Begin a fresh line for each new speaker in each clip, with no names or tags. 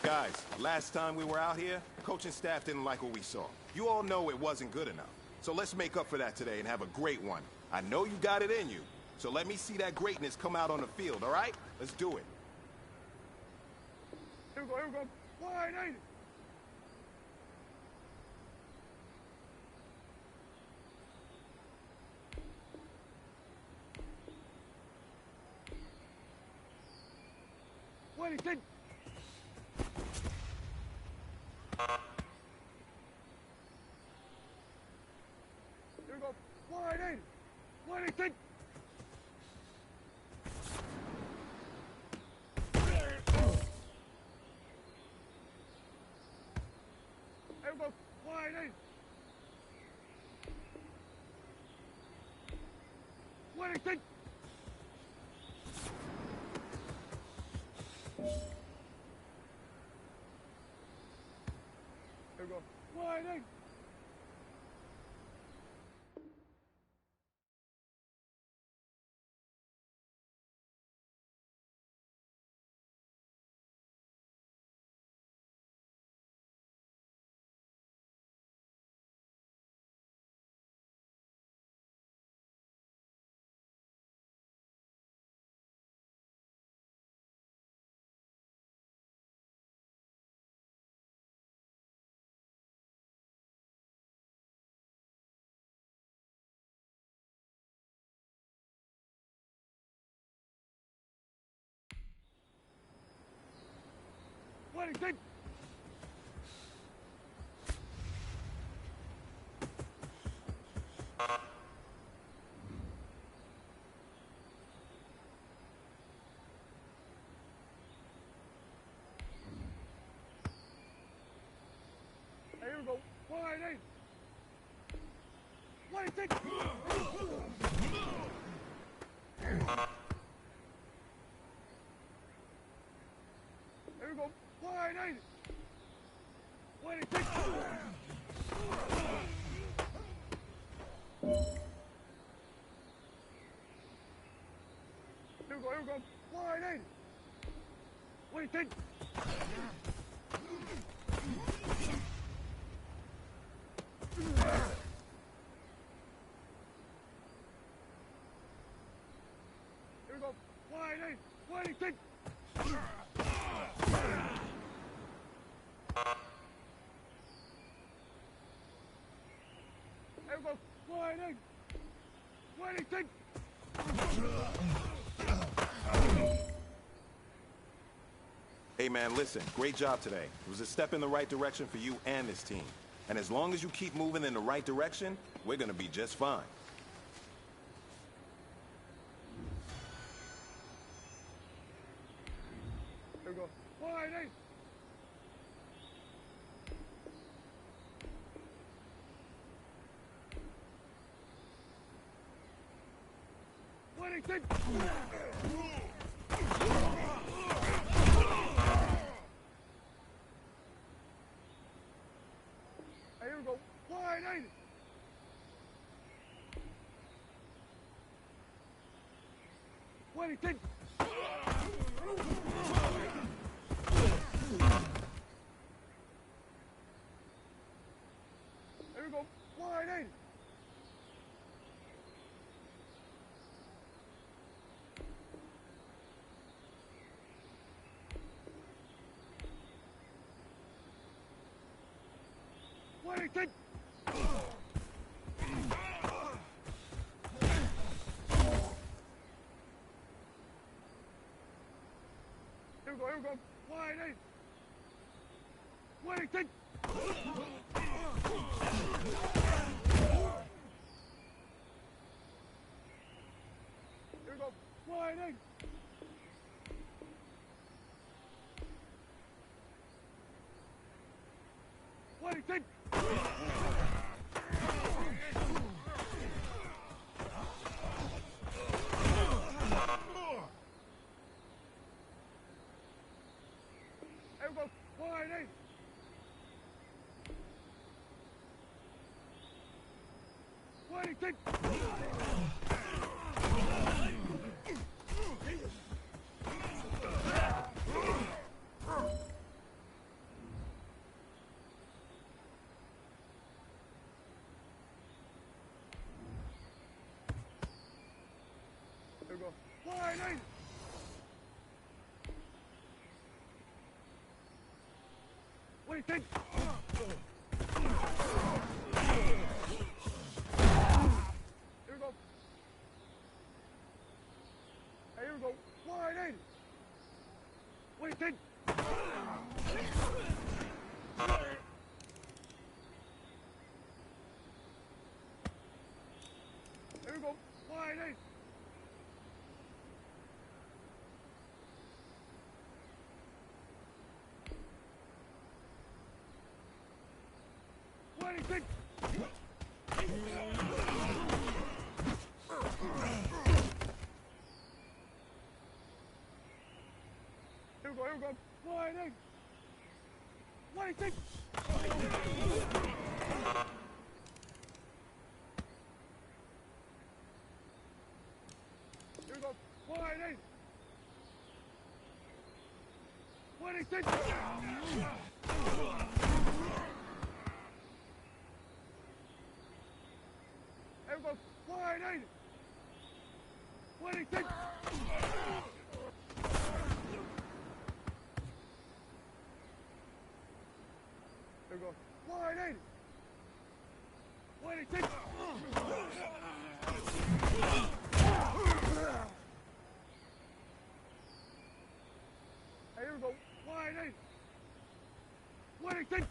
Guys, last time we were out here, coaching staff didn't like what we saw. You all know it wasn't good enough. So let's make up for that today and have a great one. I know you got it in you, so let me see that greatness come out on the field, all right? Let's do it.
Here we go. Wide, ain't it? What is it? Here we go. Wide, ain't it? What is it? Here we go. Wide, ain't it? What is it? Here we go. Wide, ain't it? What is it? Here we go. Wide, ain't it? What is it? Here we go. Wide, ain't it? What is it? Here we go. Wide, ain't it? What is it? Here we go. Wide, ain't it? What is it? Here we go. Wide, ain't it? What is it?
Hey man, listen, great job today. It was a step in the right direction for you and this team. And as long as you keep moving in the right direction, we're gonna be just fine.
Here we go. Wide, ain't it? What is it? Here we go. Wide, ain't it? What is it? Here we go. Wide, ain't it? What is it? Here we go. Wide, ain't it? What is it? Here we go. Wide, ain't it? What is it? Here we go. Wide, ain't it? What is it? Wide eight. What do you think? Here we go. Hey, here we go. Wide eight. What do you think? Here we go. Wide eight. What do you think? Here we go, here we go. Wide eight. What do you think? Here we go. Wide eight. What do you think? Here we go. Wide eight. What do you think? Here we go. Wide eight. What do you think? Hey, here we go. Wide eight. What do you think?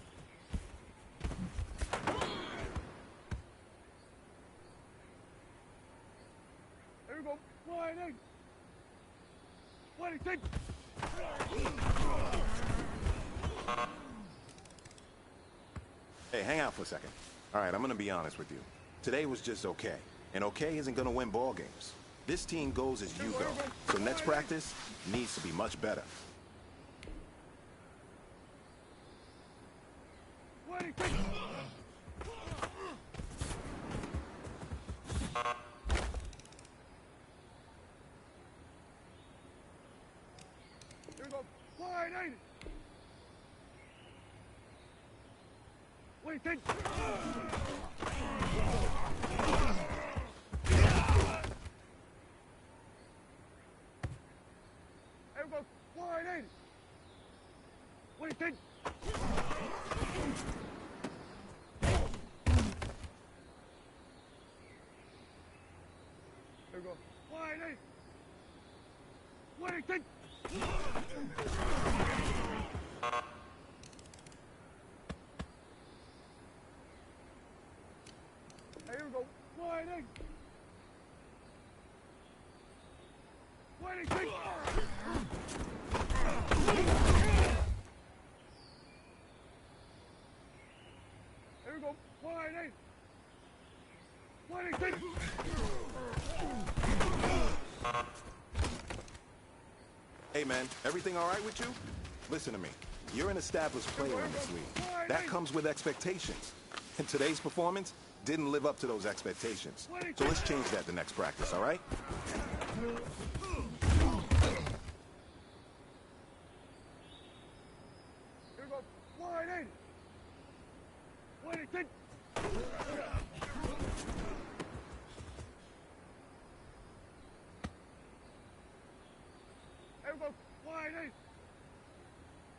Here we go. Wide eight. What do you think?
Hey, hang out for a second. All right, I'm gonna be honest with you. Today was just okay. And okay isn't gonna win ball games. This team goes as you go. So next practice needs to be much better.
What do you think? Here we go. Wide eight. What do you think? Here we go. Wide eight. What do you think? Here we go. Wide eight. What do you think? Hey, here we go. Wide eight. What do you think? Here we go. Wide eight. What do you think?
Hey, man, everything all right with you? Listen to me. You're an established player in this league. That comes with expectations. And today's performance didn't live up to those expectations. So let's change that the next practice, all right?
Here we go. Wide eight. What do you think? Here we go. Wide eight.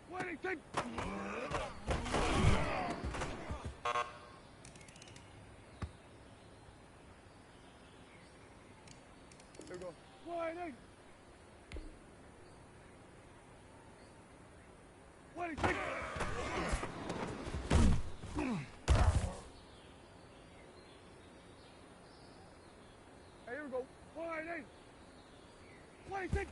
What do you think? Here we go. Wide eight. What do you think? Hey, here we go. Wide eight. What do you think?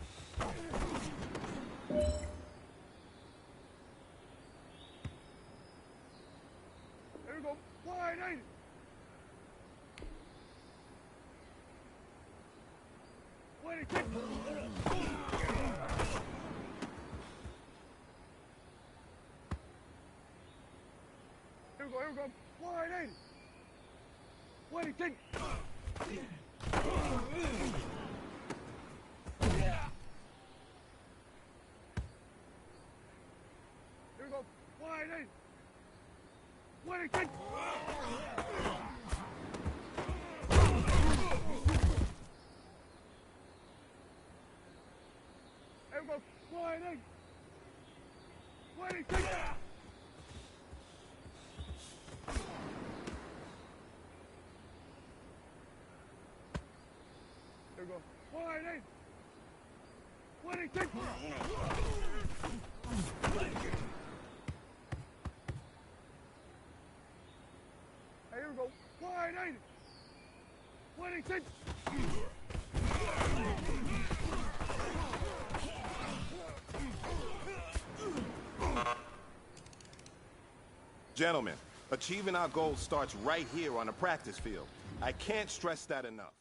Here we go. Wide eight. What do you think? Here we go. Here we go. Wide eight. What do you think? Here we go. Wide eight. What do you think? Wide eight. Wide eight. Take it. There we go. Wide eight. Wide eight. Take it. Hey, here we go. Wide eight. Wide eight. Take it.
Gentlemen, achieving our goals starts right here on the practice field. I can't stress that enough.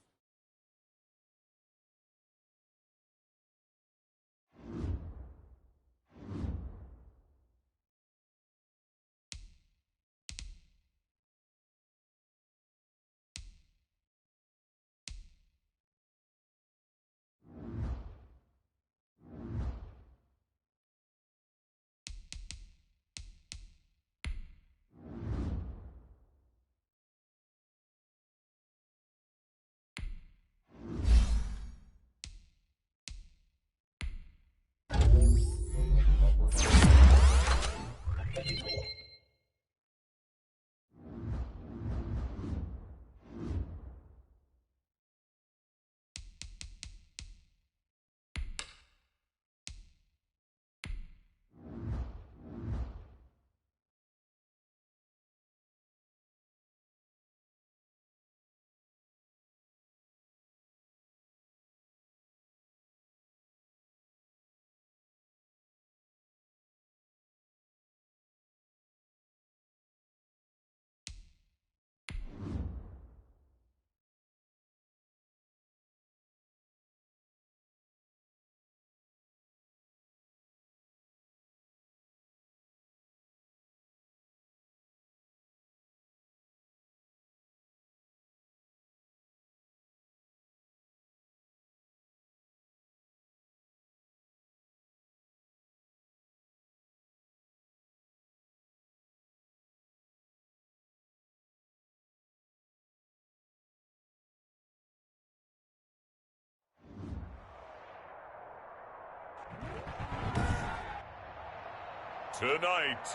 Tonight,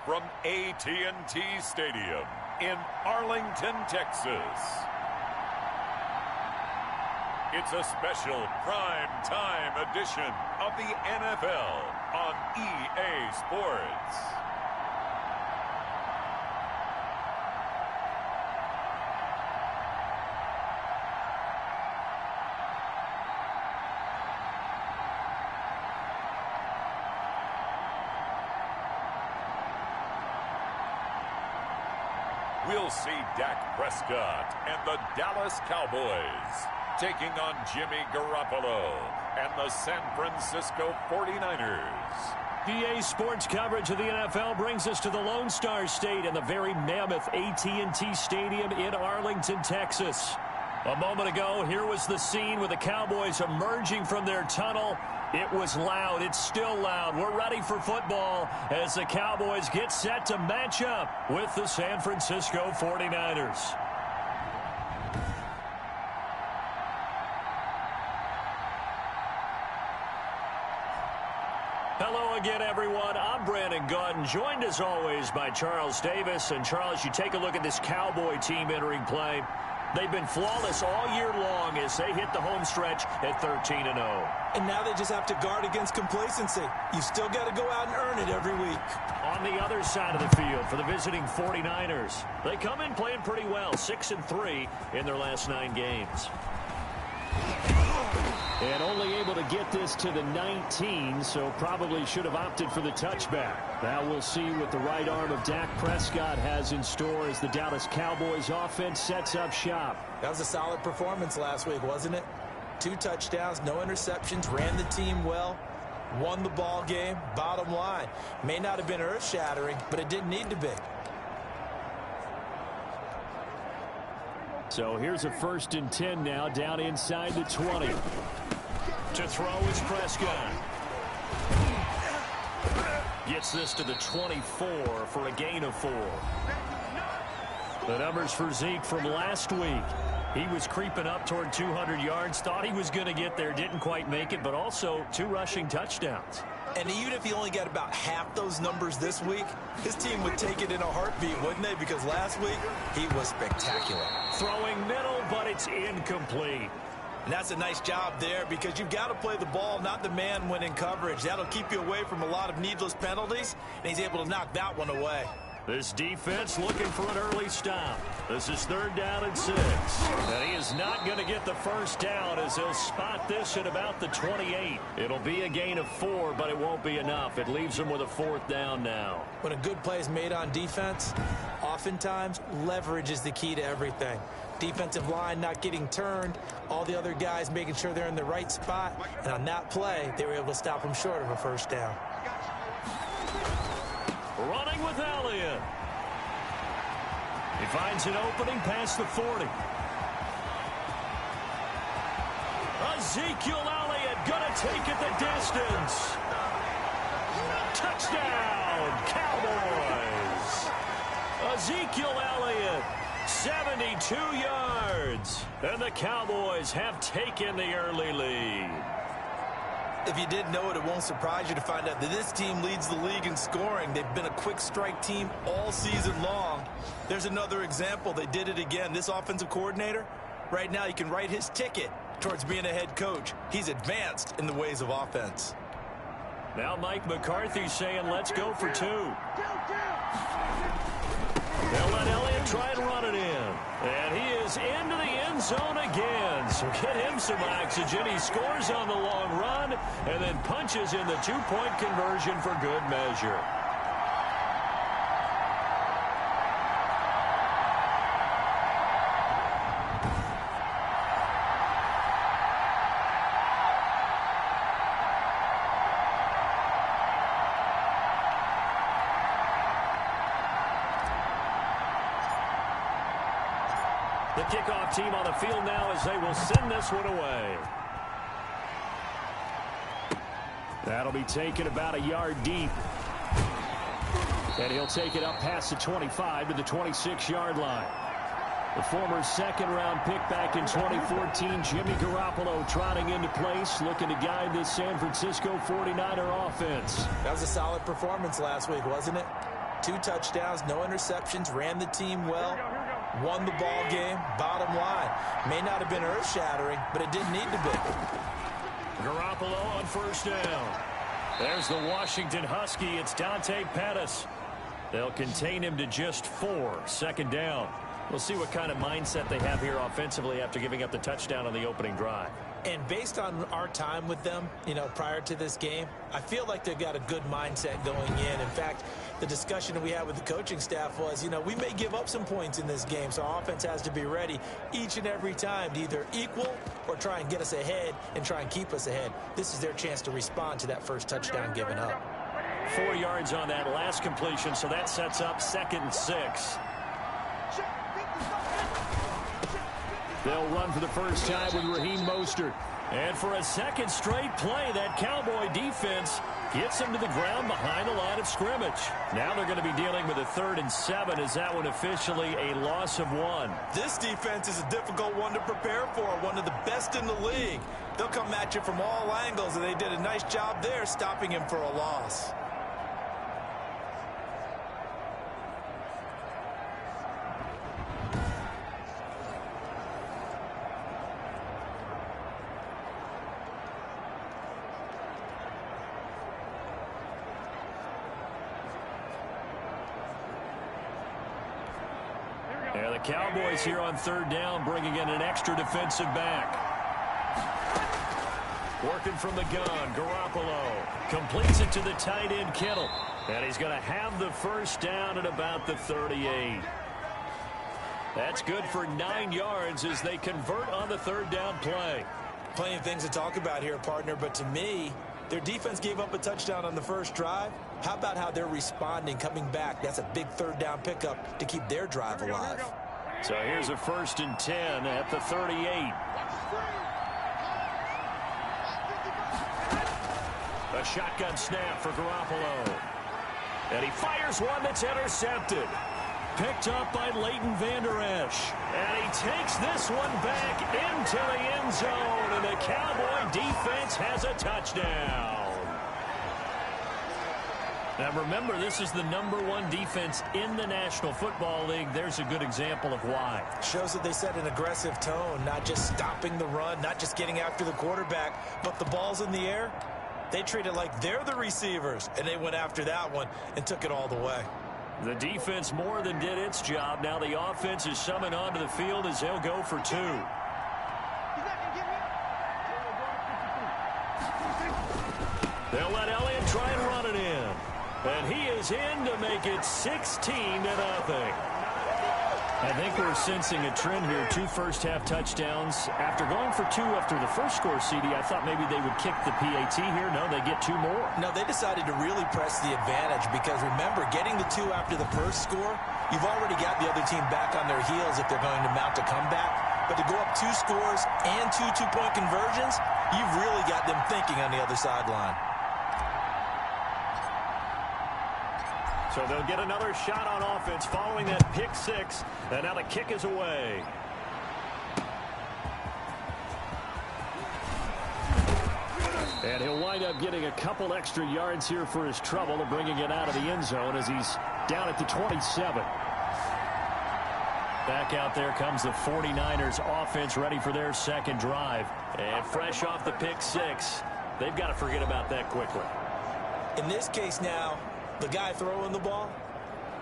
from AT&T Stadium in Arlington, Texas, it's a special prime-time edition of the NFL on EA Sports. We'll see Dak Prescott and the Dallas Cowboys taking on Jimmy Garoppolo and the San Francisco 49ers.
EA Sports coverage of the NFL brings us to the Lone Star State and the very mammoth AT&T Stadium in Arlington, Texas. A moment ago, here was the scene with the Cowboys emerging from their tunnel. It was loud. It's still loud. We're ready for football as the Cowboys get set to match up with the San Francisco 49ers. Hello again, everyone. I'm Brandon Gunn, joined as always by Charles Davis. And Charles, you take a look at this Cowboy team entering play. They've been flawless all year long as they hit the home stretch at 13-0.
And now they just have to guard against complacency. You still got to go out and earn it every week.
On the other side of the field for the visiting 49ers, they come in playing pretty well, 6-3 in their last 9 games. And only able to get this to the 19, so probably should have opted for the touchback. Now we'll see what the right arm of Dak Prescott has in store as the Dallas Cowboys offense sets up shop.
That was a solid performance last week, wasn't it? 2 touchdowns, no interceptions, ran the team well, won the ball game. Bottom line, may not have been earth-shattering, but it didn't need to be.
So here's a 1st and 10 now, down inside the 20. To throw is Prescott. Gets this to the 24 for a gain of 4. The numbers for Zeke from last week. He was creeping up toward 200 yards, thought he was going to get there, didn't quite make it, but also 2 rushing touchdowns.
And even if he only got about half those numbers this week, his team would take it in a heartbeat, wouldn't they? Because last week, he was spectacular.
Throwing middle, but it's incomplete.
And that's a nice job there because you've got to play the ball, not the man when in coverage. That'll keep you away from a lot of needless penalties, and he's able to knock that one away.
This defense looking for an early stop. This is 3rd down and 6. And he is not going to get the first down as he'll spot this at about the 28. It'll be a gain of 4, but it won't be enough. It leaves him with a 4th down now.
When a good play is made on defense, oftentimes leverage is the key to everything. Defensive line not getting turned, all the other guys making sure they're in the right spot, and on that play, they were able to stop him short of a first down.
Running with Elliott. He finds an opening past the 40. Ezekiel Elliott gonna take it the distance. Touchdown, Cowboys. Ezekiel Elliott, 72 yards. And the Cowboys have taken the early lead.
If you didn't know it, it won't surprise you to find out that this team leads the league in scoring. They've been a quick strike team all season long. There's another example. They did it again. This offensive coordinator, right now, you can write his ticket towards being a head coach. He's advanced in the ways of offense.
Now Mike McCarthy saying, let's go for 2. They'll let Elliott try and run it in. And he is into the end zone again. So get him some oxygen. He scores on the long run and then punches in the 2-point conversion for good measure. The kickoff team on the field now as they will send this one away. That'll be taken about a yard deep. And he'll take it up past the 25 to the 26-yard line. The former second-round pick back in 2014, Jimmy Garoppolo trotting into place, looking to guide this San Francisco 49er offense.
That was a solid performance last week, wasn't it? 2 touchdowns, no interceptions, ran the team well. Won the ball game, bottom line. May not have been earth-shattering, but it didn't need to be.
Garoppolo on first down. There's the Washington Husky. It's Dante Pettis. They'll contain him to just 4. 2nd down. We'll see what kind of mindset they have here offensively after giving up the touchdown on the opening drive.
And based on our time with them, prior to this game, I feel like they've got a good mindset going in. In fact, the discussion we had with the coaching staff was, we may give up some points in this game, so our offense has to be ready each and every time to either equal or try and get us ahead and try and keep us ahead. This is their chance to respond to that first touchdown given up.
4 yards on that last completion, so that sets up 2nd and 6. They'll run for the first time with Raheem Mostert. And for a second straight play, that Cowboy defense gets them to the ground behind the line of scrimmage. Now they're going to be dealing with a 3rd and 7 as that one officially a loss of 1.
This defense is a difficult one to prepare for, one of the best in the league. They'll come at you from all angles, and they did a nice job there stopping him for a loss.
Yeah, the Cowboys here on 3rd down, bringing in an extra defensive back. Working from the gun, Garoppolo completes it to the tight end, Kittle. And he's going to have the first down at about the 38. That's good for 9 yards as they convert on the 3rd down play.
Plenty of things to talk about here, partner, but to me, their defense gave up a touchdown on the first drive. How about how they're responding, coming back? That's a big 3rd down pickup to keep their drive alive.
So here's a 1st and 10 at the 38. A shotgun snap for Garoppolo. And he fires one that's intercepted. picked up by Leighton Vander Esch. And he takes this one back into the end zone, and the Cowboy defense has a touchdown. Now remember, this is the #1 defense in the National Football League. There's a good example of why.
Shows that they set an aggressive tone, not just stopping the run, not just getting after the quarterback, but the ball's in the air. They treat it like they're the receivers, and they went after that one and took it all the way.
The defense more than did its job. Now the offense is summoned onto the field as they'll go for 2. They'll let Elliott try and run it in. And he is in to make it 16-0. I think we're sensing a trend here. 2 first-half touchdowns. After going for 2 after the first score, CD, I thought maybe they would kick the PAT here. No, they get 2 more.
No, they decided to really press the advantage because, remember, getting the 2 after the first score, you've already got the other team back on their heels if they're going to mount a comeback. But to go up 2 scores and 2 two-point conversions, you've really got them thinking on the other sideline.
So they'll get another shot on offense following that pick 6. And now the kick is away. And he'll wind up getting a couple extra yards here for his trouble of bringing it out of the end zone as he's down at the 27. Back out there comes the 49ers offense ready for their second drive. And fresh off the pick 6, they've got to forget about that quickly.
In this case now, the guy throwing the ball,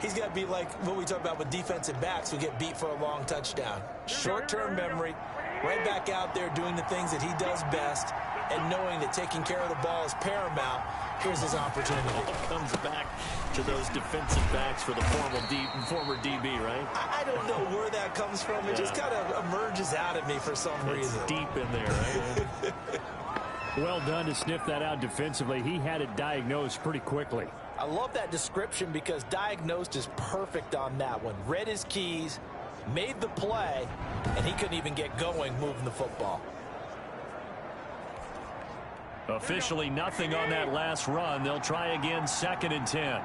he's got to be like what we talk about with defensive backs who get beat for a long touchdown. Short-term memory, right back out there doing the things that he does best, and knowing that taking care of the ball is paramount. Here's his opportunity.
Comes back to those defensive backs for the former DB, right?
I don't know where that comes from. It just kind of emerges out of me for some reason.
It's deep in there, right? Well done to sniff that out defensively. He had it diagnosed pretty quickly.
I love that description because diagnosed is perfect on that one. Read his keys, made the play, and he couldn't even get going moving the football.
Officially nothing on that last run. They'll try again, 2nd and 10.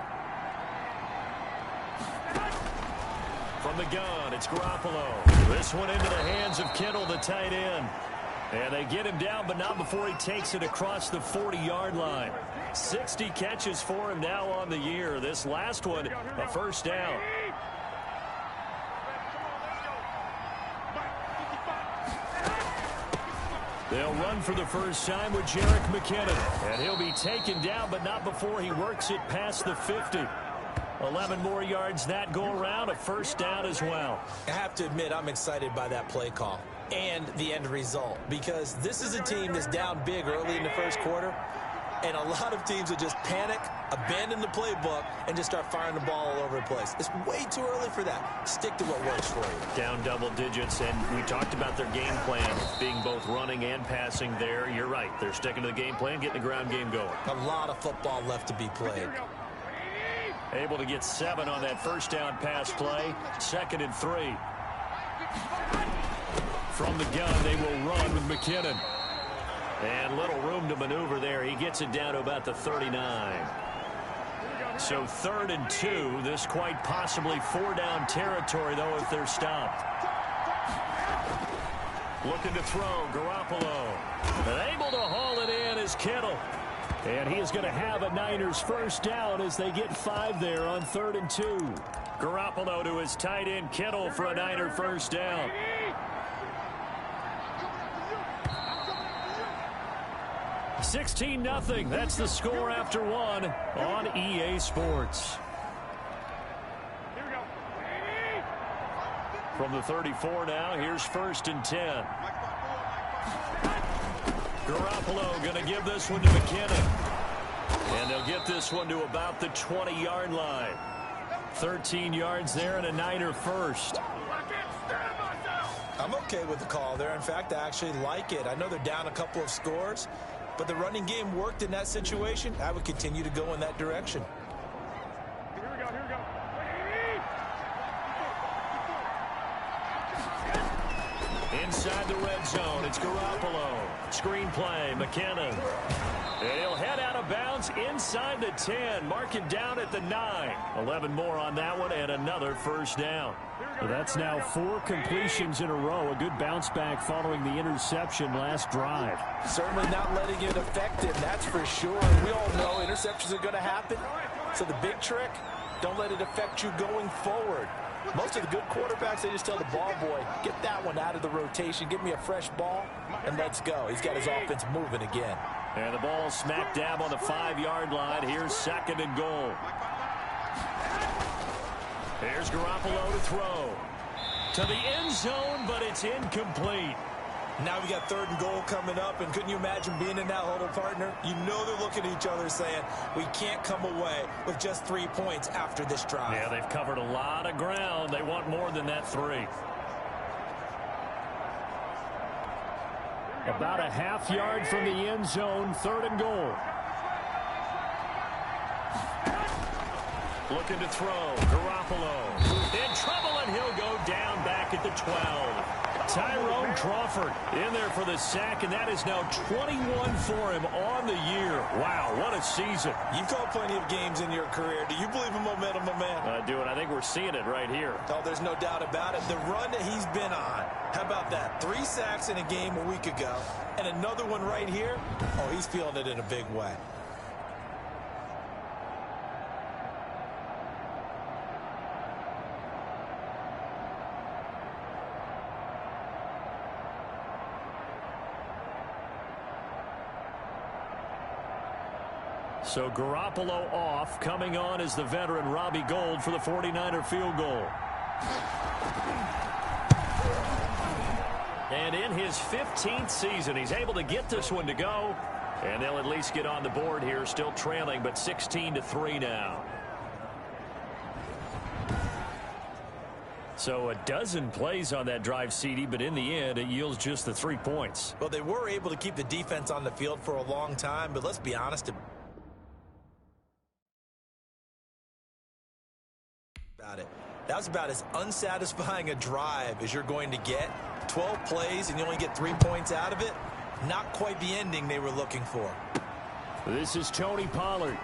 From the gun, it's Garoppolo. This one into the hands of Kittle, the tight end. And they get him down, but not before he takes it across the 40-yard line. 60 catches for him now on the year. This last one, a first down. They'll run for the first time with Jerick McKinnon. And he'll be taken down, but not before he works it past the 50. 11 more yards that go around, a first down as well.
I have to admit, I'm excited by that play call and the end result, because this is a team that's down big early in the first quarter, and a lot of teams will just panic, abandon the playbook, and just start firing the ball all over the place. It's way too early for that. Stick to what works for you.
Down double digits, and we talked about their game plan being both running and passing there. You're right. They're sticking to the game plan, getting the ground game going.
A lot of football left to be played.
Able to get 7 on that first down pass play. 2nd and 3. From the gun, they will run with McKinnon. And little room to maneuver there. He gets it down to about the 39. So 3rd and 2. This quite possibly 4-down territory, though, if they're stopped. Looking to throw, Garoppolo. And able to haul it in is Kittle. And he is going to have a Niners first down as they get 5 there on 3rd and 2. Garoppolo to his tight end, Kittle, for a Niner first down. 16-0. That's the score after 1 on EA Sports. From the 34 now, here's 1st and 10. Garoppolo going to give this one to McKinnon. And they'll get this one to about the 20-yard line. 13 yards there and a Niner first.
I'm okay with the call there. In fact, I actually like it. I know they're down a couple of scores, but the running game worked in that situation. I would continue to go in that direction.
Here we go, here we go.
Inside the red zone, it's Garoppolo. Screenplay, McKinnon. And he'll head out of bounds inside the 10. Mark him down at the 9. 11 more on that one and another first down.
Well, that's now 4 completions in a row. A good bounce back following the interception last drive.
Certainly not letting it affect him, that's for sure. We all know interceptions are going to happen. So the big trick, don't let it affect you going forward. Most of the good quarterbacks, they just tell the ball boy, get that one out of the rotation, give me a fresh ball, and let's go. He's got his offense moving again.
And the ball smack dab on the 5-yard line. Here's 2nd and goal. Here's Garoppolo to throw. To the end zone, but it's incomplete.
Now we got 3rd and goal coming up, and couldn't you imagine being in that huddle, partner? You know they're looking at each other saying, we can't come away with just 3 points after this drive.
Yeah, they've covered a lot of ground. They want more than that 3.
About a half yard from the end zone, 3rd and goal.
Looking to throw. Garoppolo in trouble, and he'll go down back at the 12. Tyrone Crawford in there for the sack, and that is now 21 for him on the year. Wow, what a season.
You've called plenty of games in your career. Do you believe in momentum, my man?
I do, and I think we're seeing it right here.
Oh, there's no doubt about it. The run that he's been on, how about that? 3 sacks in a game a week ago, and another one right here. Oh, he's feeling it in a big way.
So Garoppolo off. Coming on is the veteran Robbie Gould for the 49er field goal. And in his 15th season, he's able to get this one to go. And they'll at least get on the board here, still trailing, but 16-3 now. So a dozen plays on that drive, CD, but in the end, it yields just the 3 points.
Well, they were able to keep the defense on the field for a long time, but let's be honest about it. That was about as unsatisfying a drive as you're going to get. 12 plays and you only get 3 points out of it. Not quite the ending they were looking for.
This is Tony Pollard.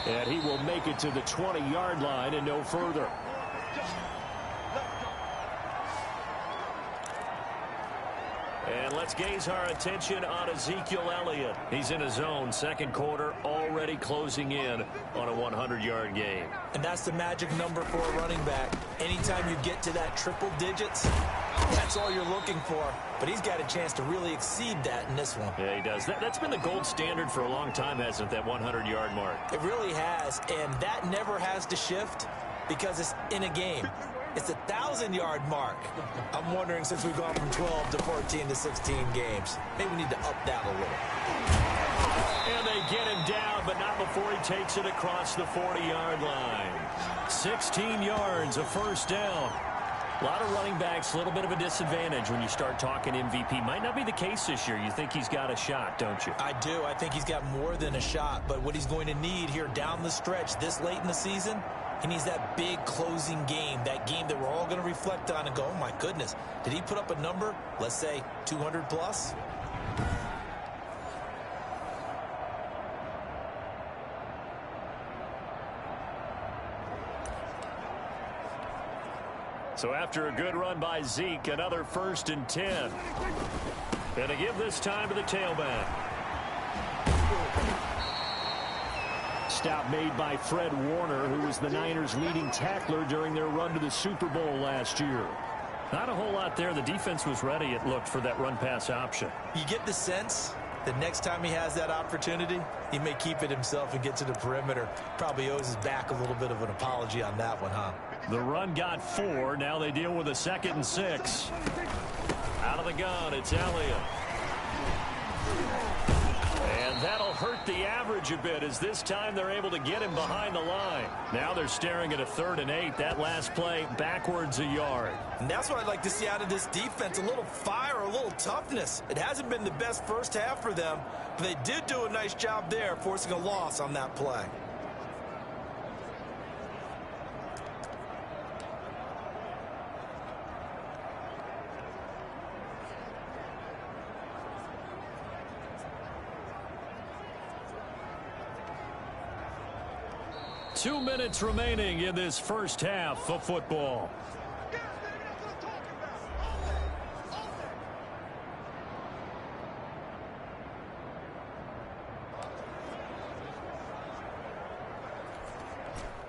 And he will make it to the 20-yard line and no further.
And let's gaze our attention on Ezekiel Elliott. He's in his zone, 2nd quarter, already closing in on a 100-yard game.
And that's the magic number for a running back. Anytime you get to that triple digits, that's all you're looking for. But he's got a chance to really exceed that in this one.
Yeah, he does. That's been the gold standard for a long time, hasn't it, that 100-yard mark?
It really has, and that never has to shift because it's in a game. It's a 1,000-yard mark. I'm wondering, since we've gone from 12 to 14 to 16 games, maybe we need to up that a little.
And they get him down, but not before he takes it across the 40-yard line. 16 yards, a first down. A lot of running backs, a little bit of a disadvantage when you start talking MVP. Might not be the case this year. You think he's got a shot, don't you?
I do. I think he's got more than a shot. But what he's going to need here down the stretch this late in the season, he needs that big closing game, that game that we're all going to reflect on and go, oh, my goodness, did he put up a number, let's say, 200 plus?
So after a good run by Zeke, another 1st and 10. And to give this time to the tailback.
Stop made by Fred Warner, who was the Niners' leading tackler during their run to the Super Bowl last year.
Not a whole lot there. The defense was ready, it looked, for that run-pass option.
You get the sense that next time he has that opportunity, he may keep it himself and get to the perimeter. Probably owes his back a little bit of an apology on that one, huh?
The run got 4. Now they deal with a 2nd and 6. Out of the gun, it's Elliott. And that'll hurt the average a bit, as this time they're able to get him behind the line. Now they're staring at a 3rd and 8. That last play, backwards a yard.
And that's what I'd like to see out of this defense, a little fire, a little toughness. It hasn't been the best first half for them, but they did do a nice job there, forcing a loss on that play.
2 minutes remaining in this first half of football.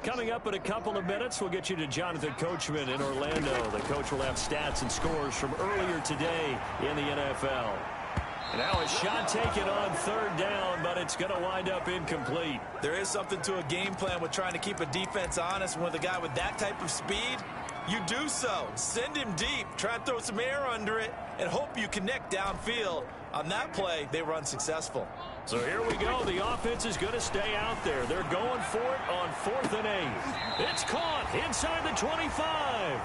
Coming up in a couple of minutes, we'll get you to Jonathan Coachman in Orlando. The coach will have stats and scores from earlier today in the NFL. And now a shot taken on third down, but it's going to wind up incomplete.
There is something to a game plan with trying to keep a defense honest. With a guy with that type of speed, you do so. Send him deep, try and throw some air under it, and hope you connect downfield. On that play, they were unsuccessful.
So here we go. The offense is going to stay out there. They're going for it on 4th and 8. It's caught inside the 25.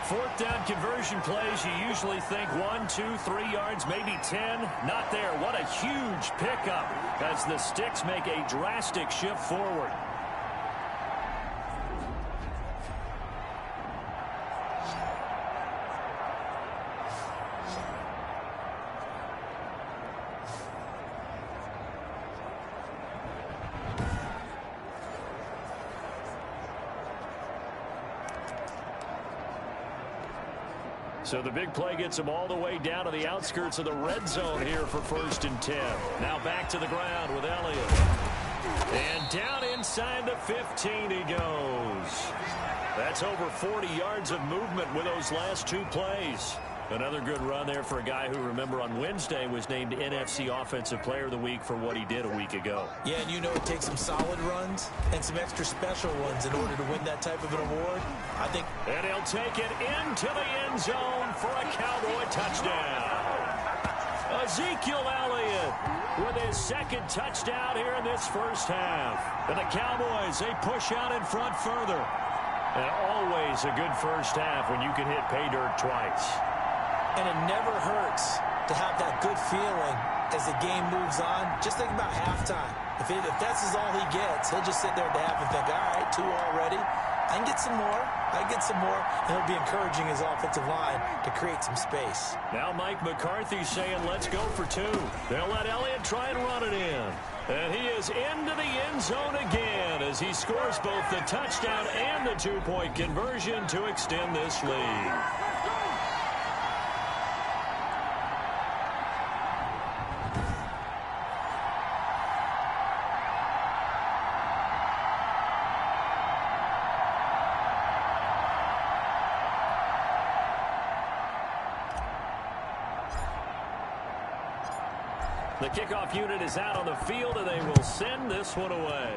4th down conversion plays, you usually think 1, 2, 3 yards, maybe 10. Not there. What a huge pickup as the Sticks make a drastic shift forward. So the big play gets them all the way down to the outskirts of the red zone here for 1st and 10. Now back to the ground with Elliott. And down inside the 15 he goes. That's over 40 yards of movement with those last 2 plays. Another good run there for a guy who, remember, on Wednesday was named NFC Offensive Player of the Week for what he did a week ago.
Yeah, and you know it takes some solid runs and some extra special ones in order to win that type of an award. I think.
And he'll take it into the end zone for a Cowboy touchdown. Ezekiel Elliott with his 2nd touchdown here in this first half. And the Cowboys, they push out in front further. And always a good first half when you can hit pay dirt twice.
And it never hurts to have that good feeling as the game moves on. Just think about halftime. If that's all he gets, he'll just sit there at the half and think, all right, 2 already. I can get some more. I can get some more. And he'll be encouraging his offensive line to create some space.
Now Mike McCarthy saying, let's go for 2. They'll let Elliott try and run it in. And he is into the end zone again as he scores both the touchdown and the 2-point conversion to extend this lead. The kickoff unit is out on the field, and they will send this one away.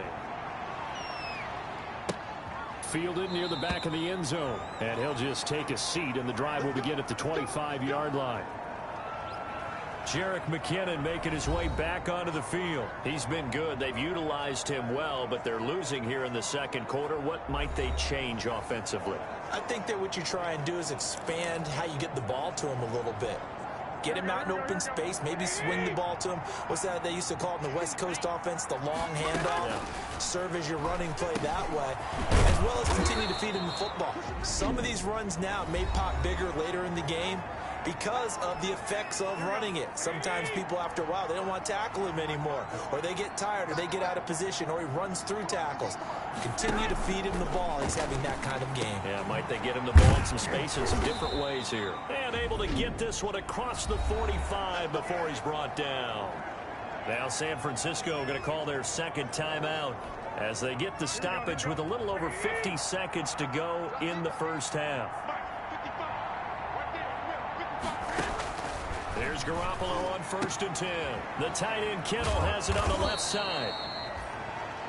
Fielded near the back of the end zone, and he'll just take a seat, and the drive will begin at the 25-yard line. Jerick McKinnon making his way back onto the field. He's been good. They've utilized him well, but they're losing here in the 2nd quarter. What might they change offensively?
I think that what you try and do is expand how you get the ball to him a little bit. Get him out in open space, maybe swing the ball to him. What's that they used to call it in the West Coast offense, the long handoff? Yeah. Serve as your running play that way, as well as continue to feed him the football. Some of these runs now may pop bigger later in the game because of the effects of running it. Sometimes people, after a while, they don't want to tackle him anymore, or they get tired, or they get out of position, or he runs through tackles. Continue to feed him the ball. He's having that kind of game.
Yeah, might they get him the ball in some space in some different ways here. And able to get this one across the 45 before he's brought down. Now San Francisco going to call their 2nd timeout as they get the stoppage with a little over 50 seconds to go in the first half. There's Garoppolo on 1st and 10. The tight end Kittle has it on the left side.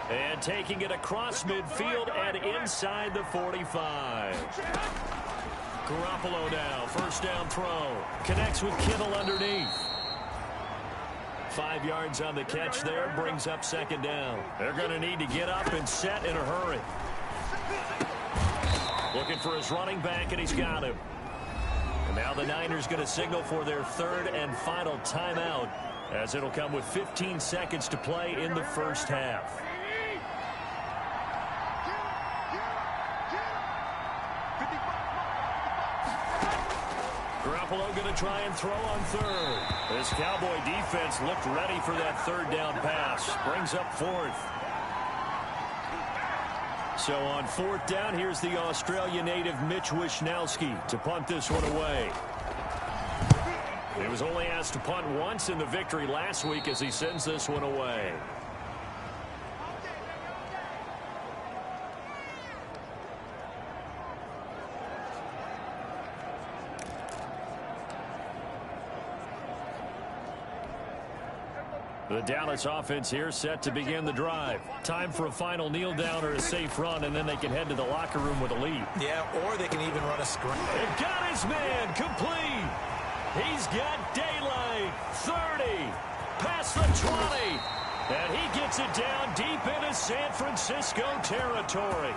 And taking it across midfield and inside the 45. Garoppolo now, 1st down throw. Connects with Kittle underneath. 5 yards on the catch there, brings up 2nd down. They're going to need to get up and set in a hurry. Looking for his running back, and he's got him. And now the Niners going to signal for their 3rd and final timeout, as it'll come with 15 seconds to play in the first half. Garoppolo going to try and throw on 3rd. This Cowboy defense looked ready for that 3rd down pass. Brings up 4th. So on 4th down, here's the Australia native Mitch Wishnowsky to punt this one away. He was only asked to punt once in the victory last week as he sends this one away. The Dallas offense here set to begin the drive. Time for a final kneel down or a safe run, and then they can head to the locker room with a lead.
Yeah, or they can even run a screen.
They've got his man complete. He's got daylight. 30. Past the 20. And he gets it down deep into San Francisco territory.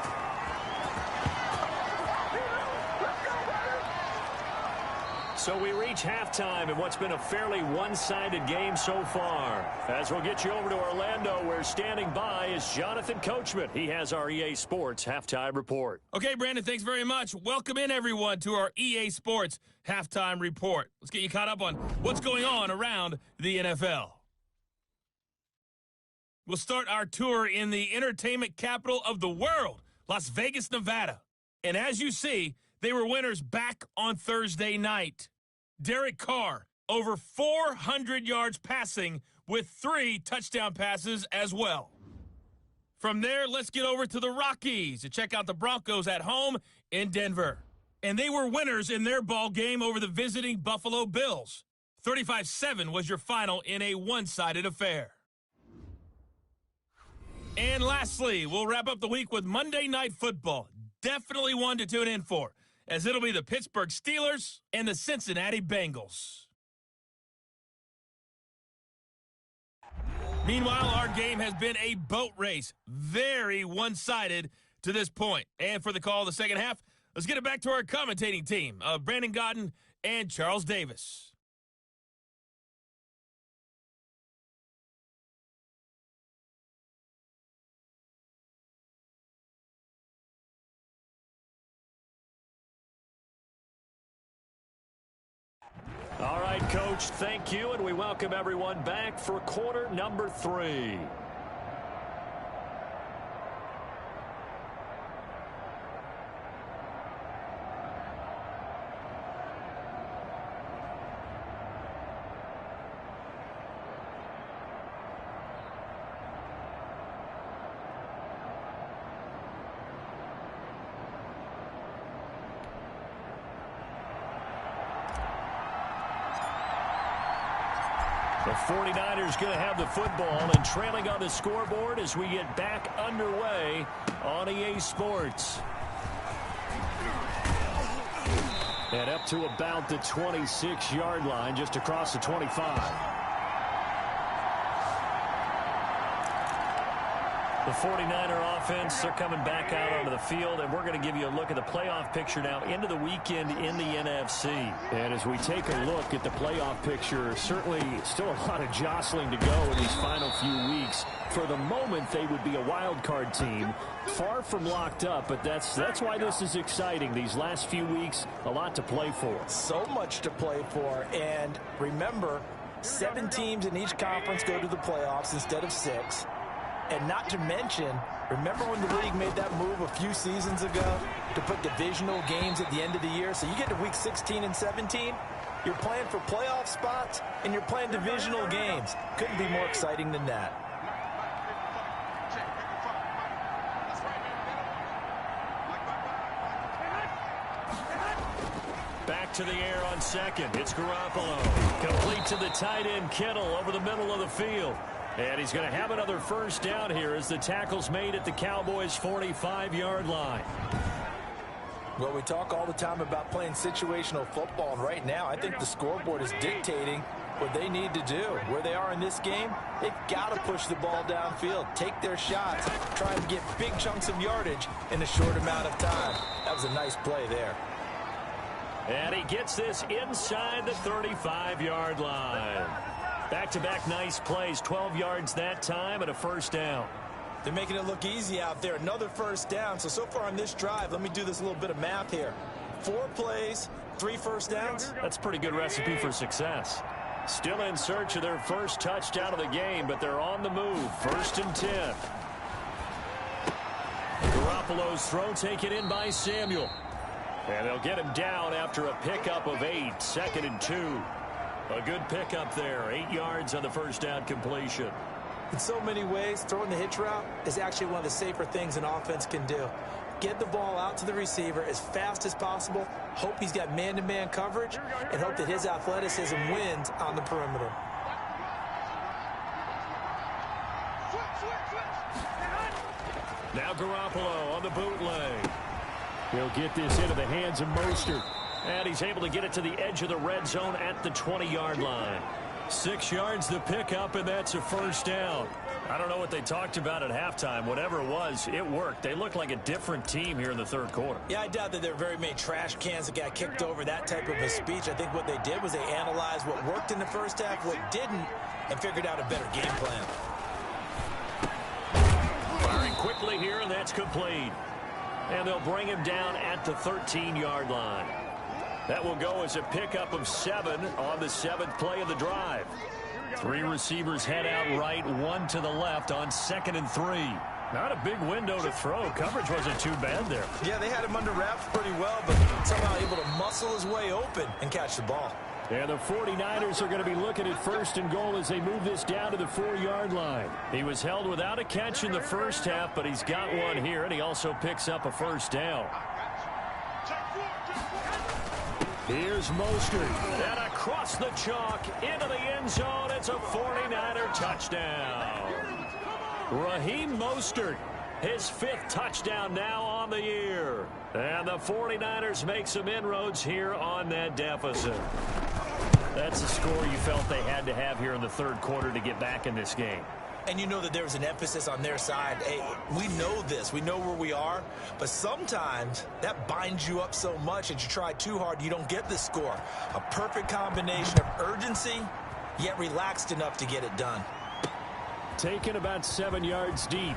So we reach halftime in what's been a fairly one-sided game so far. As we'll get you over to Orlando, where standing by is Jonathan Coachman. He has our EA Sports halftime report.
Okay, Brandon, thanks very much. Welcome in, everyone, to our EA Sports halftime report. Let's get you caught up on what's going on around the NFL. We'll start our tour in the entertainment capital of the world, Las Vegas, Nevada. And as you see, they were winners back on Thursday night. Derek Carr, over 400 yards passing with 3 touchdown passes as well. From there, let's get over to the Rockies to check out the Broncos at home in Denver. And they were winners in their ball game over the visiting Buffalo Bills. 35-7 was your final in a one-sided affair. And lastly, we'll wrap up the week with Monday Night Football. Definitely one to tune in for, as it'll be the Pittsburgh Steelers and the Cincinnati Bengals. Meanwhile, our game has been a boat race, very one-sided to this point. And for the call of the second half, let's get it back to our commentating team of Brandon Godden and Charles Davis.
All right, Coach, thank you, and we welcome everyone back for quarter number 3. The 49ers going to have the football and trailing on the scoreboard as we get back underway on EA Sports. And up to about the 26-yard line, just across the 25. The 49er offense, they're coming back out onto the field, and we're going to give you a look at the playoff picture now into the weekend in the NFC. And as we take a look at the playoff picture, certainly still a lot of jostling to go in these final few weeks. For the moment, they would be a wild card team, far from locked up, but that's why this is exciting. These last few weeks, a lot to play for.
So much to play for, and remember, 7 teams in each conference go to the playoffs instead of 6. And not to mention, remember when the league made that move a few seasons ago to put divisional games at the end of the year? So you get to week 16 and 17, you're playing for playoff spots, and you're playing divisional games. Couldn't be more exciting than that.
Back to the air on second. It's Garoppolo. Complete to the tight end, Kittle, over the middle of the field. And he's going to have another first down here as the tackle's made at the Cowboys' 45-yard line.
Well, we talk all the time about playing situational football, and right now I think the scoreboard is dictating what they need to do. Where they are in this game, they've got to push the ball downfield, take their shots, try and get big chunks of yardage in a short amount of time. That was a nice play there.
And he gets this inside the 35-yard line. Back-to-back nice plays, 12 yards that time and a first down.
They're making it look easy out there. Another first down. So far on this drive, let me do this little bit of math here. 4 plays, 3 first downs.
That's a pretty good recipe for success. Still in search of their first touchdown of the game, but they're on the move. 1st and 10. Garoppolo's throw taken in by Samuel. And they'll get him down after a pickup of 8, 2nd and 2. A good pickup there, 8 yards on the first down completion.
In so many ways, throwing the hitch route is actually one of the safer things an offense can do. Get the ball out to the receiver as fast as possible, hope he's got man-to-man coverage, and hope that his athleticism wins on the perimeter.
Now Garoppolo on the bootleg. He'll get this into the hands of Mostert. And he's able to get it to the edge of the red zone at the 20-yard line. 6 yards the pickup, and that's a first down. I don't know what they talked about at halftime. Whatever it was, it worked. They looked like a different team here in the third quarter.
Yeah, I doubt that there were very many trash cans that got kicked over, that type of a speech. I think what they did was they analyzed what worked in the first half, what didn't, and figured out a better game plan.
Firing quickly here, and that's complete. And they'll bring him down at the 13-yard line. That will go as a pickup of 7 on the 7th play of the drive. 3 receivers head out right, 1 to the left on 2nd and 3. Not a big window to throw. Coverage wasn't too bad there.
Yeah, they had him under wraps pretty well, but somehow able to muscle his way open and catch the ball.
And the 49ers are going to be looking at 1st and goal as they move this down to the 4-yard line. He was held without a catch in the first half, but he's got one here, and he also picks up a first down. Here's Mostert, and across the chalk into the end zone. It's a 49er touchdown. Raheem Mostert, his 5th touchdown now on the year. And the 49ers make some inroads here on that deficit. That's the score you felt they had to have here in the third quarter to get back in this game.
And you know that there was an emphasis on their side. Hey, we know this. We know where we are. But sometimes that binds you up so much that you try too hard, you don't get the score. A perfect combination of urgency, yet relaxed enough to get it done.
Taken about 7 yards deep.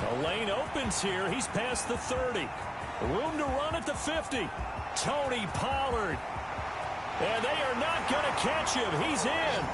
The lane opens here. He's past the 30. Room to run at the 50. Tony Pollard. And they are not going to catch him. He's in.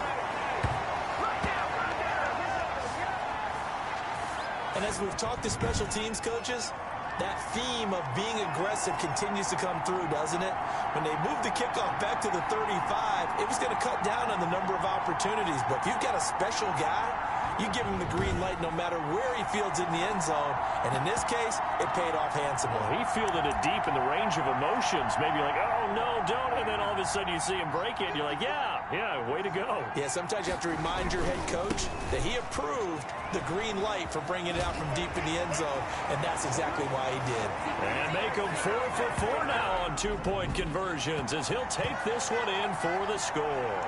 And as we've talked to special teams coaches, that theme of being aggressive continues to come through, doesn't it? When they moved the kickoff back to the 35, it was going to cut down on the number of opportunities. But if you've got a special guy, you give him the green light no matter where he fields in the end zone. And in this case, it paid off handsomely.
Well, he fielded it deep in the range of emotions. Maybe like, oh, no, don't. And then all of a sudden you see him break it. And you're like, yeah, way to go.
Yeah, sometimes you have to remind your head coach that he approved the green light for bringing it out from deep in the end zone. And that's exactly why he did.
And make him 4 for 4 now on 2-point conversions as he'll take this one in for the score.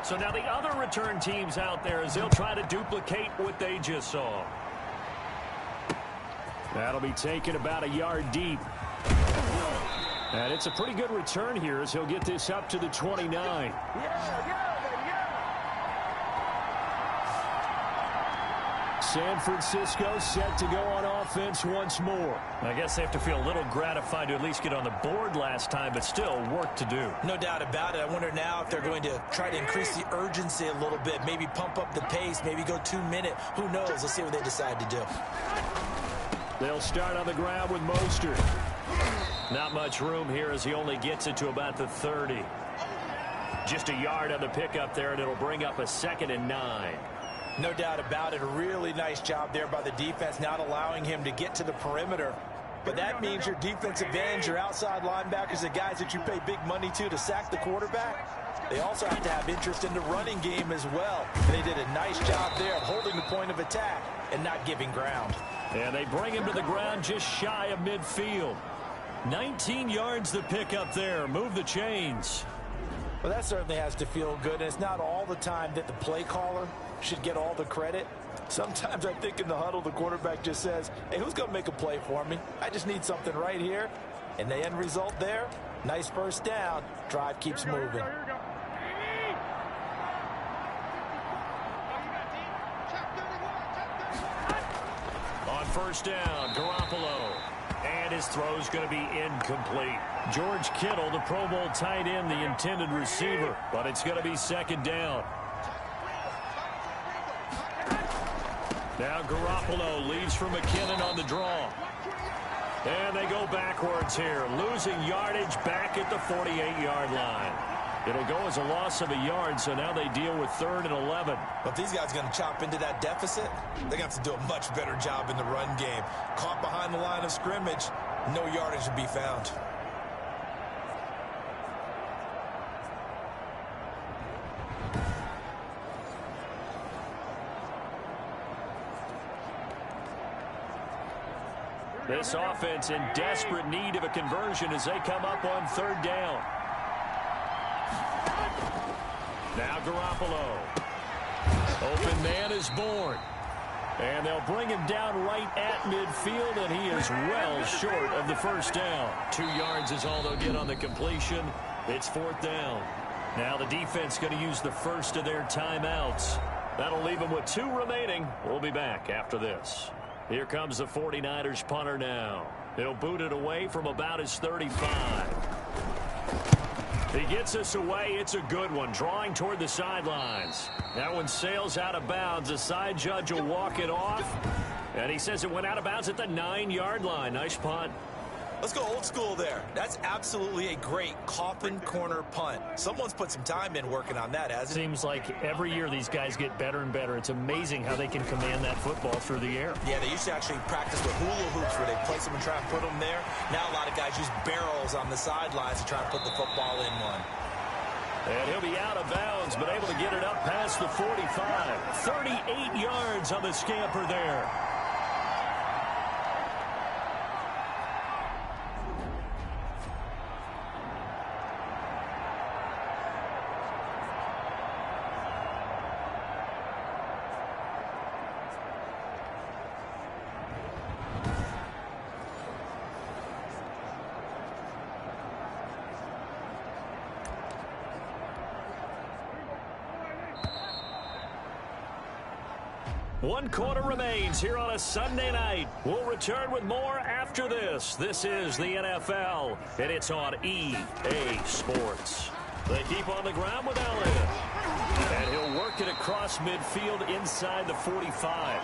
So now the other return teams out there as they'll try to duplicate what they just saw. That'll be taken about a yard deep. And it's a pretty good return here as he'll get this up to the 29. San Francisco set to go on offense once more. I guess they have to feel a little gratified to at least get on the board last time, but still work to do.
No doubt about it. I wonder now if they're going to try to increase the urgency a little bit, maybe pump up the pace, maybe go 2-minute. Who knows? Let's see what they decide to do.
They'll start on the ground with Mostert. Not much room here as he only gets it to about the 30. Just a yard on the pickup there, and it'll bring up a 2nd and 9.
No doubt about it. A really nice job there by the defense, not allowing him to get to the perimeter. But that means your defensive ends, your outside linebackers, the guys that you pay big money to sack the quarterback, they also have to have interest in the running game as well. And they did a nice job there of holding the point of attack and not giving ground.
And they bring him to the ground just shy of midfield. 19 yards the pickup there. Move the chains.
Well, that certainly has to feel good. And it's not all the time that the play caller should get all the credit. Sometimes I think in the huddle, the quarterback just says, hey, who's going to make a play for me? I just need something right here. And the end result there, nice first down. Drive keeps moving.
first down. Garoppolo. And his throw's going to be incomplete. George Kittle, the Pro Bowl tight end, the intended receiver. But it's going to be second down. Now Garoppolo leaves for McKinnon on the draw. And they go backwards here, losing yardage back at the 48-yard line. It'll go as a loss of a yard, so now they deal with 3rd and 11.
But these guys are going to chop into that deficit. They're going to have to do a much better job in the run game. Caught behind the line of scrimmage, no yardage to be found.
This offense in desperate need of a conversion as they come up on 3rd down. Now Garoppolo. Open man is born. And they'll bring him down right at midfield, and he is well short of the first down. 2 yards is all they'll get on the completion. It's 4th down. Now the defense going to use the first of their timeouts. That'll leave them with 2 remaining. We'll be back after this. Here comes the 49ers punter now. He'll boot it away from about his 35. He gets us away. It's a good one. Drawing toward the sidelines. That one sails out of bounds. The side judge will walk it off. And he says it went out of bounds at the 9-yard line. Nice punt.
Let's go old school there. That's absolutely a great coffin corner punt. Someone's put some time in working on that, hasn't it?
Seems like every year these guys get better and better. It's amazing how they can command that football through the air.
Yeah, they used to actually practice with hula hoops where they place them and try and put them there. Now a lot of guys use barrels on the sidelines to try and put the football in one.
And he'll be out of bounds, but able to get it up past the 45. 38 yards on the scamper there. One quarter remains here on a Sunday night. We'll return with more after this. This is the NFL, and it's on EA Sports. They keep on the ground with Elliott. And he'll work it across midfield inside the 45.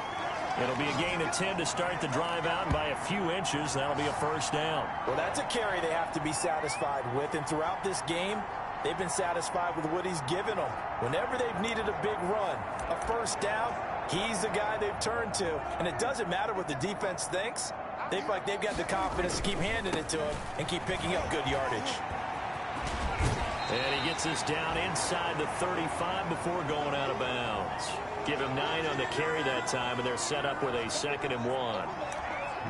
It'll be a gain of 10 to start the drive out, and by a few inches, that'll be a first down.
Well, that's a carry they have to be satisfied with, and throughout this game, they've been satisfied with what he's given them. Whenever they've needed a big run, a first down, he's the guy they've turned to. And it doesn't matter what the defense thinks. They feel like they've got the confidence to keep handing it to him and keep picking up good yardage.
And he gets us down inside the 35 before going out of bounds. Give him 9 on the carry that time, and they're set up with a 2nd and 1.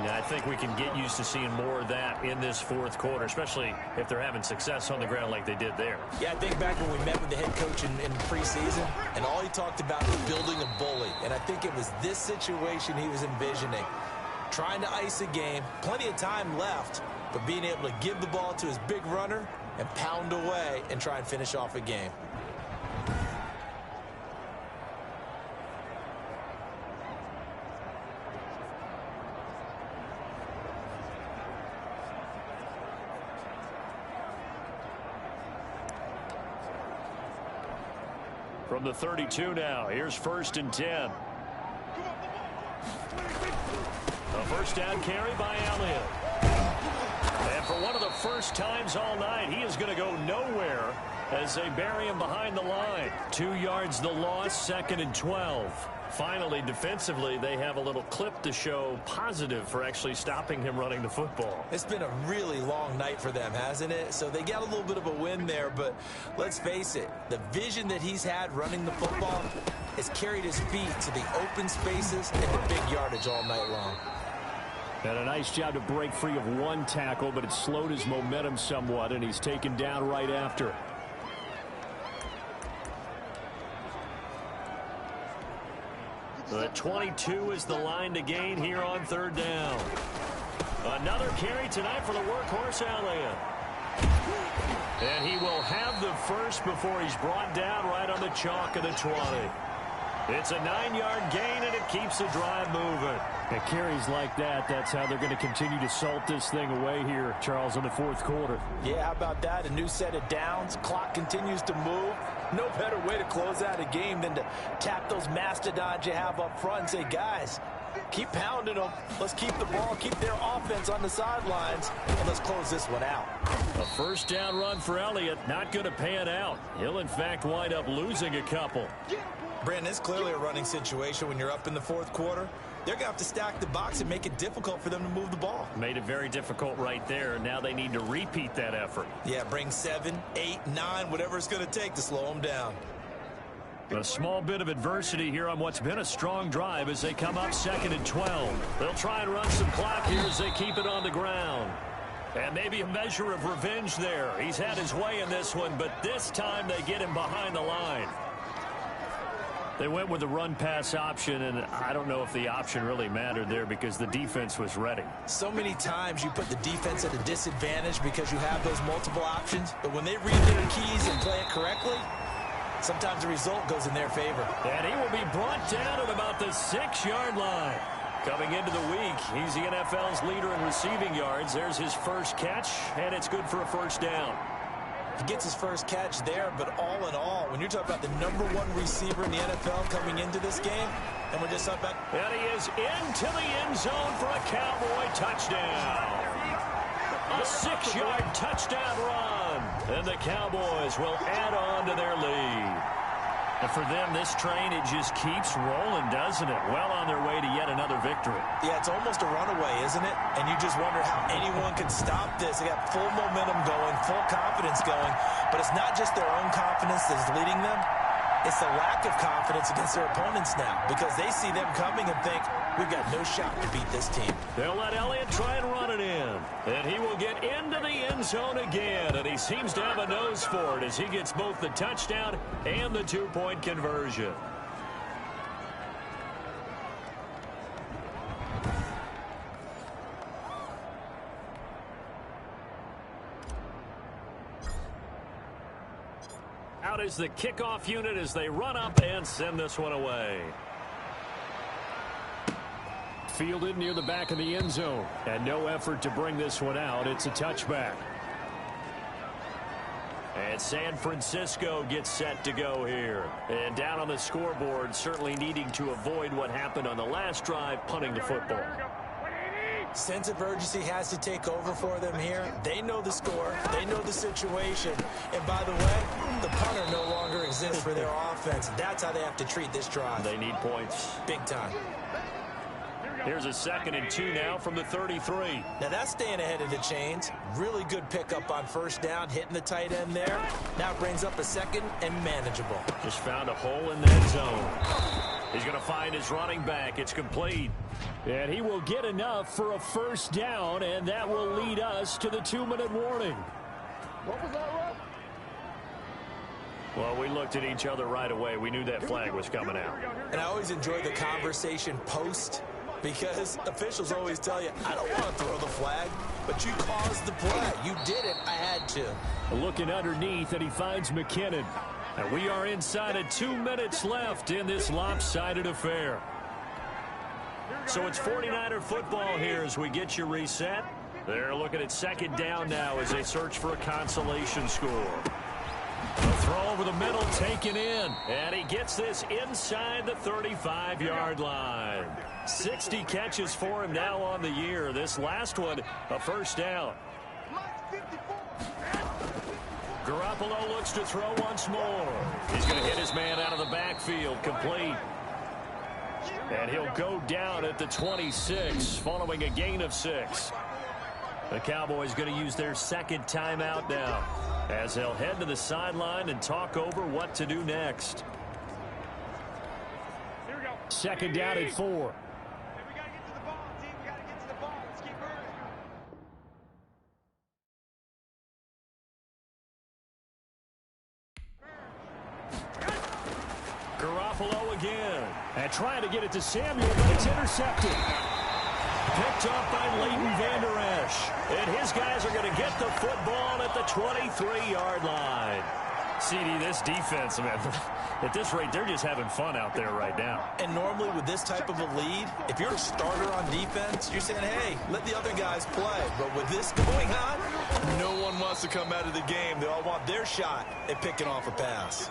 Yeah, I think we can get used to seeing more of that in this 4th quarter, especially if they're having success on the ground like they did there.
Yeah, I think back when we met with the head coach in preseason, and all he talked about was building a bully. And I think it was this situation he was envisioning. Trying to ice a game, plenty of time left, but being able to give the ball to his big runner and pound away and try and finish off a game.
From the 32 now, here's 1st and 10. A first down carry by Elliott. And for one of the first times all night, he is going to go nowhere as they bury him behind the line. 2 yards the loss, 2nd and 12. Finally, defensively, they have a little clip to show positive for actually stopping him running the football.
It's been a really long night for them, hasn't it? So they got a little bit of a win there, but let's face it, the vision that he's had running the football has carried his feet to the open spaces and the big yardage all night long.
And a nice job to break free of one tackle, but it slowed his momentum somewhat, and he's taken down right after.
The 22 is the line to gain here on 3rd down. Another carry tonight for the workhorse Elliott. And he will have the first before he's brought down right on the chalk of the 20.
It's a 9-yard gain, and it keeps the drive moving. At carries like that, that's how they're going to continue to salt this thing away here, Charles, in the fourth quarter.
Yeah, how about that? A new set of downs. Clock continues to move. No better way to close out a game than to tap those mastodons you have up front and say, guys, keep pounding them. Let's keep the ball, keep their offense on the sidelines, and let's close this one out.
A first down run for Elliott, not going to pan out. He'll, in fact, wind up losing a couple.
Brandon, it's clearly a running situation when you're up in the fourth quarter. They're going to have to stack the box and make it difficult for them to move the ball.
Made it very difficult right there, and now they need to repeat that effort.
Yeah, bring 7, 8, 9, whatever it's going to take to slow them down.
A small bit of adversity here on what's been a strong drive as they come up 2nd and 12. They'll try and run some clock here as they keep it on the ground. And maybe a measure of revenge there. He's had his way in this one, but this time they get him behind the line. They went with the run-pass option, and I don't know if the option really mattered there because the defense was ready.
So many times you put the defense at a disadvantage because you have those multiple options, but when they read their keys and play it correctly, sometimes the result goes in their favor.
And he will be brought down at about the 6-yard line. Coming into the week, he's the NFL's leader in receiving yards. There's his first catch, and it's good for a first down.
He gets his first catch there, but all in all, when you're talking about the #1 receiver in the NFL coming into this game, and we're just talking about...
And he is into the end zone for a Cowboy touchdown. A 6-yard touchdown run. And the Cowboys will add on to their lead. And for them, this train, it just keeps rolling, doesn't it? Well on their way to yet another victory.
Yeah, it's almost a runaway, isn't it? And you just wonder how anyone can stop this. They got full momentum going, full confidence going. But it's not just their own confidence that's leading them. It's the lack of confidence against their opponents now because they see them coming and think, we've got no shot to beat this team.
They'll let Elliott try and run it in. And he will get into the end zone again. And he seems to have a nose for it as he gets both the touchdown and the 2-point conversion. Out is the kickoff unit as they run up and send this one away. Fielded near the back of the end zone. And no effort to bring this one out. It's a touchback. And San Francisco gets set to go here. And down on the scoreboard, certainly needing to avoid what happened on the last drive, punting the football.
Sense of urgency has to take over for them here. They know the score. They know the situation. And by the way, the punter no longer exists for their offense. That's how they have to treat this drive.
They need points.
Big time.
Here's a 2nd and 2 now from the 33.
Now that's staying ahead of the chains. Really good pickup on first down, hitting the tight end there. Now it brings up a 2nd and manageable.
Just found a hole in that zone. He's going to find his running back. It's complete. And he will get enough for a first down, and that will lead us to the 2-minute warning.
What was that, Rob?
Well, we looked at each other right away. We knew that flag was coming out.
And I always enjoy the conversation post because officials always tell you, I don't want to throw the flag, but you caused the play. You did it. I had to.
Looking underneath, and he finds McKinnon. And we are inside of 2 minutes left in this lopsided affair. So it's 49er football here as we get you reset. They're looking at 2nd down now as they search for a consolation score. A throw over the middle taken in. And he gets this inside the 35-yard line. 60 catches for him now on the year. This last one, a first down. Garoppolo looks to throw once more. He's going to hit his man out of the backfield, complete. And he'll go down at the 26 following a gain of 6. The Cowboys going to use their 2nd timeout now as they'll head to the sideline and talk over what to do next. 2nd down at 4. Garoppolo again. And trying to get it to Samuel, but it's intercepted. Picked off by Leighton Vander Esch. And his guys are going to get the football at the 23-yard line.
CD, this defense, man, at this rate, they're just having fun out there right now.
And normally with this type of a lead, if you're a starter on defense, you're saying, hey, let the other guys play. But with this going on, no one wants to come out of the game. They all want their shot at picking off a pass.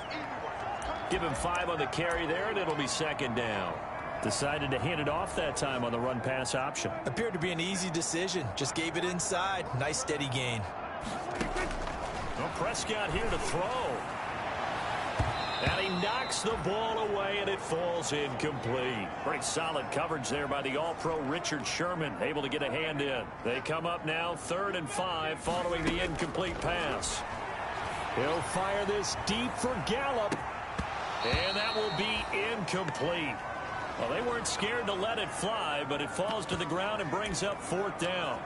Give him 5 on the carry there, and it'll be second down. Decided to hand it off that time on the run-pass option.
Appeared to be an easy decision. Just gave it inside. Nice steady gain.
Well, Prescott here to throw. And he knocks the ball away, and it falls incomplete. Pretty solid coverage there by the All-Pro Richard Sherman, able to get a hand in. They come up now 3rd and 5 following the incomplete pass. He'll fire this deep for Gallup. And that will be incomplete. Well, they weren't scared to let it fly, but it falls to the ground and brings up 4th down.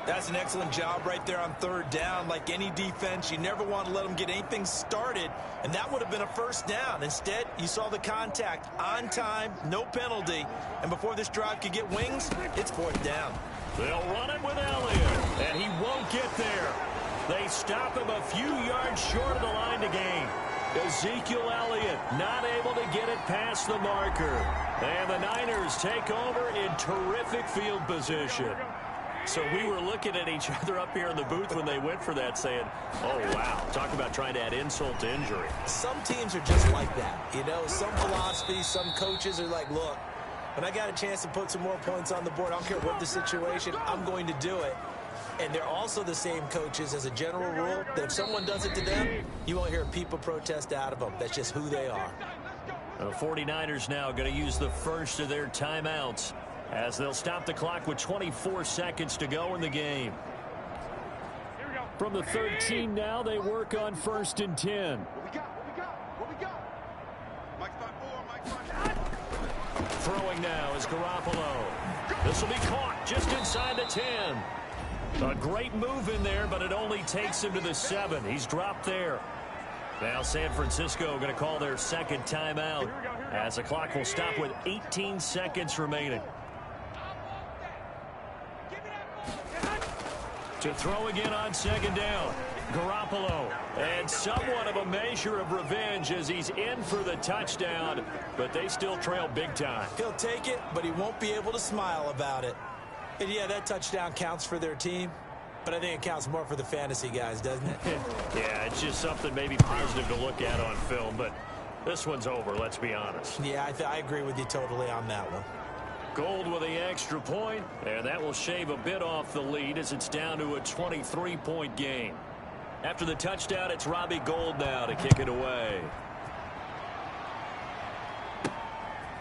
That's an excellent job right there on 3rd down. Like any defense, you never want to let them get anything started, and that would have been a 1st down. Instead, you saw the contact on time, no penalty, and before this drive could get wings, it's 4th down.
They'll run it with Elliott, and he won't get there. They stop him a few yards short of the line to gain. Ezekiel Elliott not able to get it past the marker. And the Niners take over in terrific field position. So we were looking at each other up here in the booth when they went for that saying, oh, wow, talk about trying to add insult to injury.
Some teams are just like that. You know, some philosophies, some coaches are like, look, when I got a chance to put some more points on the board, I don't care what the situation, I'm going to do it. And they're also the same coaches as a general rule that if someone does it to them, you won't hear people protest out of them. That's just who they are.
The 49ers now going to use the first of their timeouts as they'll stop the clock with 24 seconds to go in the game. From the 13 now, they work on 1st and 10.
What we got? Mike's on 4,
Throwing now is Garoppolo. This will be caught just inside the 10. A great move in there, but it only takes him to the 7. He's dropped there. Now San Francisco going to call their 2nd timeout as the clock will stop with 18 seconds remaining. To throw again on 2nd down. Garoppolo. And somewhat of a measure of revenge as he's in for the touchdown, but they still trail big time.
He'll take it, but he won't be able to smile about it. And yeah, that touchdown counts for their team, but I think it counts more for the fantasy guys, doesn't it?
Yeah, it's just something maybe positive to look at on film, but this one's over, let's be honest.
Yeah, I agree with you totally on that one.
Gold with the extra point, and that will shave a bit off the lead as it's down to a 23-point game. After the touchdown, it's Robbie Gould now to kick it away.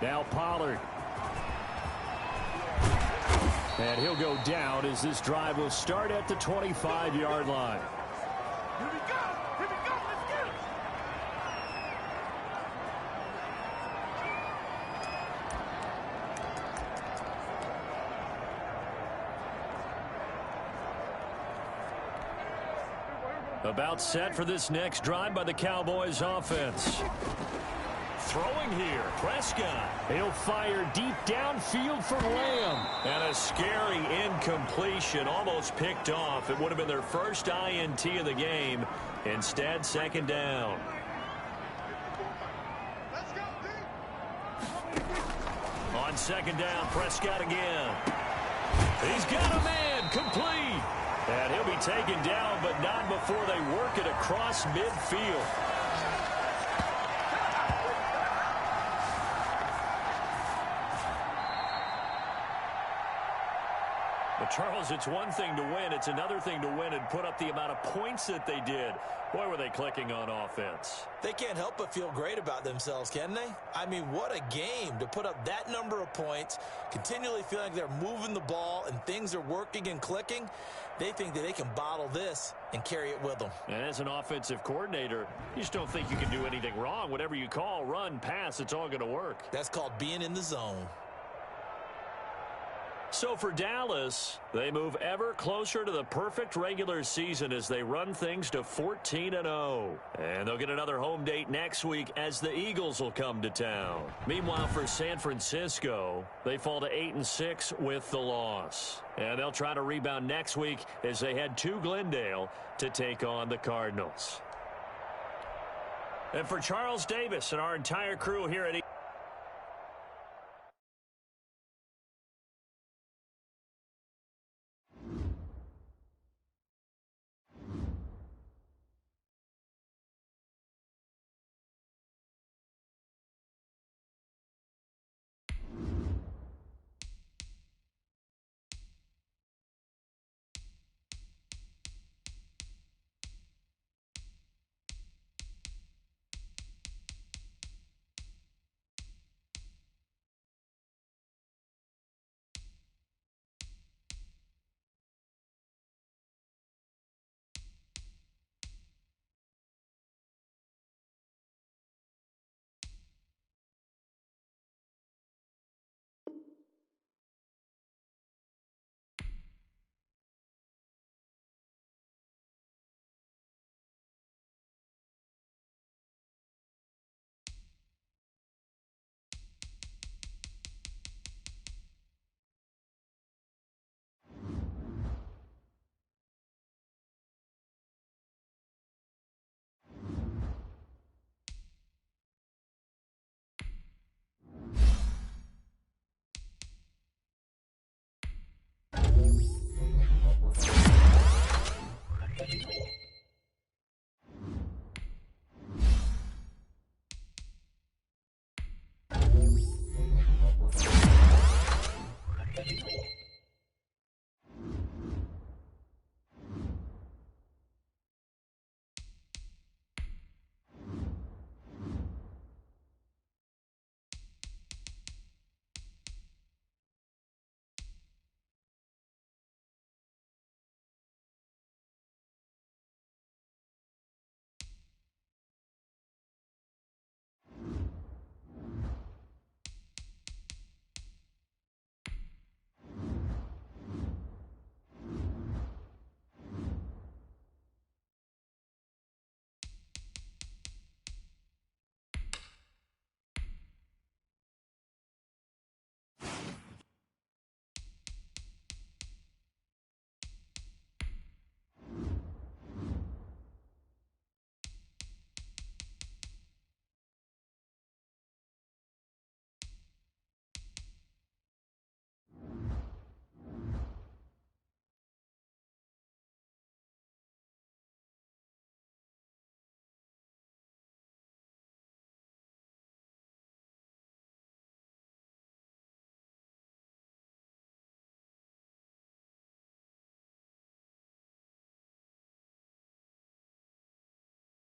Now Pollard. And he'll go down as this drive will start at the 25-yard line.
Here we go, let's get it.
About set for this next drive by the Cowboys offense. Throwing here, Prescott. He'll fire deep downfield for Lamb. And a scary incompletion, almost picked off. It would have been their first INT of the game. Instead, 2nd down. On 2nd down, Prescott again. He's got a man, complete. And he'll be taken down, but not before they work it across midfield. But Charles, it's one thing to win. It's another thing to win and put up the amount of points that they did. Boy, were they clicking on offense.
They can't help but feel great about themselves, can they? I mean, what a game to put up that number of points, continually feeling like they're moving the ball and things are working and clicking. They think that they can bottle this and carry it with them.
And as an offensive coordinator, you just don't think you can do anything wrong. Whatever you call, run, pass, it's all going to work.
That's called being in the zone.
So for Dallas, they move ever closer to the perfect regular season as they run things to 14-0. And they'll get another home date next week as the Eagles will come to town. Meanwhile, for San Francisco, they fall to 8-6 with the loss. And they'll try to rebound next week as they head to Glendale to take on the Cardinals. And for Charles Davis and our entire crew here at